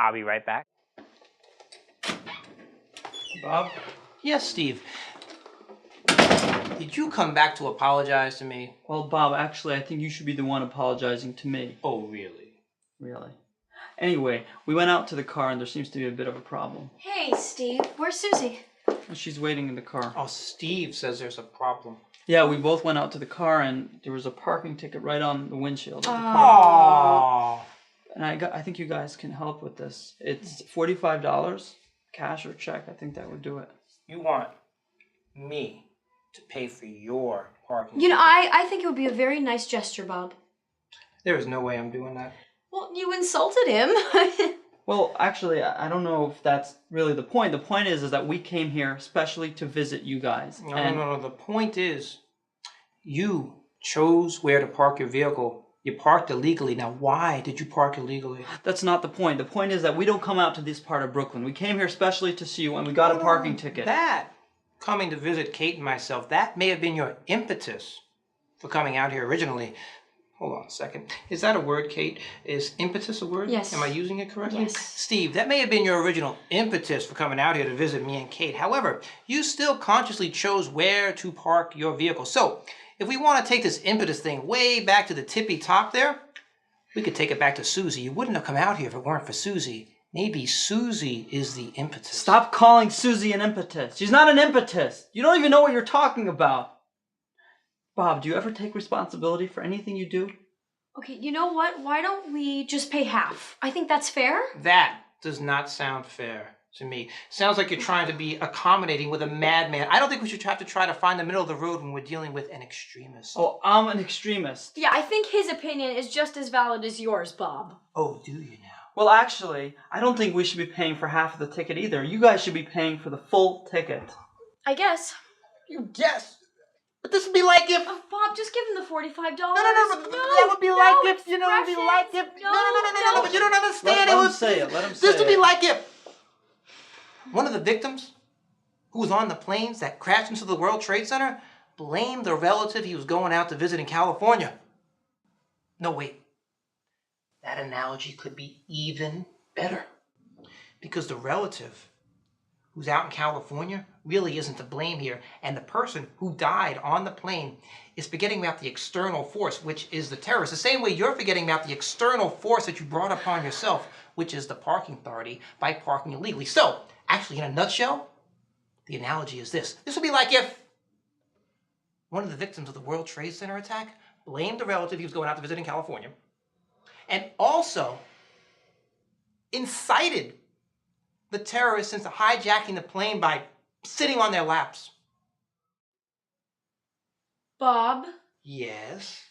I'll be right back. Bob? Yes, Steve. Did you come back to apologize to me? Well, Bob, actually, I think you should be the one apologizing to me. Oh, really? Really. Anyway, we went out to the car and there seems to be a bit of a problem. Hey, Steve. Where's Susie? She's waiting in the car. Oh, Steve says there's a problem. Yeah, we both went out to the car and there was a parking ticket right on the windshield of the car. Aww. And I think you guys can help with this. It's $45, cash or check. I think that would do it. You want me to pay for your parking? You know, I think it would be a very nice gesture, Bob. There is no way I'm doing that. Well, you insulted him. Well, actually, I don't know if that's really the point. The point is that we came here especially to visit you guys. No. The point is, you chose where to park your vehicle. You parked illegally. Now, why did you park illegally? That's not the point. The point is that we don't come out to this part of Brooklyn. We came here especially to see you and we got a parking ticket. That, coming to visit Kate and myself, that may have been your impetus for coming out here originally. Hold on a second. Is that a word, Kate? Is impetus a word? Yes. Am I using it correctly? Yes. Steve, that may have been your original impetus for coming out here to visit me and Kate. However, you still consciously chose where to park your vehicle. So, if we want to take this impetus thing way back to the tippy top there, we could take it back to Susie. You wouldn't have come out here if it weren't for Susie. Maybe Susie is the impetus. Stop calling Susie an impetus. She's not an impetus. You don't even know what you're talking about. Bob, do you ever take responsibility for anything you do? Okay, you know what? Why don't we just pay half? I think that's fair. That does not sound fair to me. Sounds like you're trying to be accommodating with a madman. I don't think we should have to try to find the middle of the road when we're dealing with an extremist. Oh, I'm an extremist. Yeah, I think his opinion is just as valid as yours, Bob. Oh, do you now? Well, actually, I don't think we should be paying for half of the ticket either. You guys should be paying for the full ticket. I guess. You guess. But this would be like if... Bob, just give him the $45. No, that would be like if, you know, it would be like if... No, but you don't understand. Let him say it, let him say it. This would be like if one of the victims who was on the planes that crashed into the World Trade Center blamed the relative he was going out to visit in California. No, wait. That analogy could be even better. Because the relative who's out in California really isn't to blame here. And the person who died on the plane is forgetting about the external force, which is the terrorist. The same way you're forgetting about the external force that you brought upon yourself, which is the parking authority, by parking illegally. So, actually, in a nutshell, the analogy is this. This would be like if one of the victims of the World Trade Center attack blamed the relative he was going out to visit in California, and also incited the terrorists into hijacking the plane by sitting on their laps. Bob, Yes?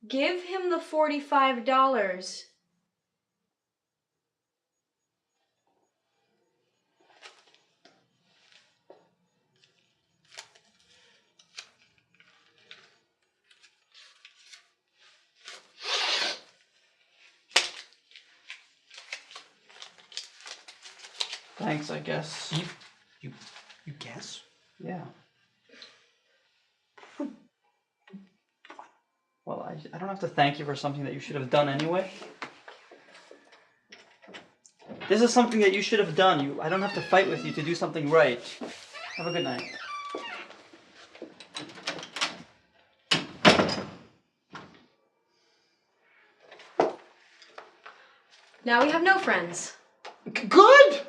give him the $45. Thanks, I guess. You guess? Yeah. Well, I don't have to thank you for something that you should have done anyway. This is something that you should have done. I don't have to fight with you to do something right. Have a good night. Now we have no friends. Good!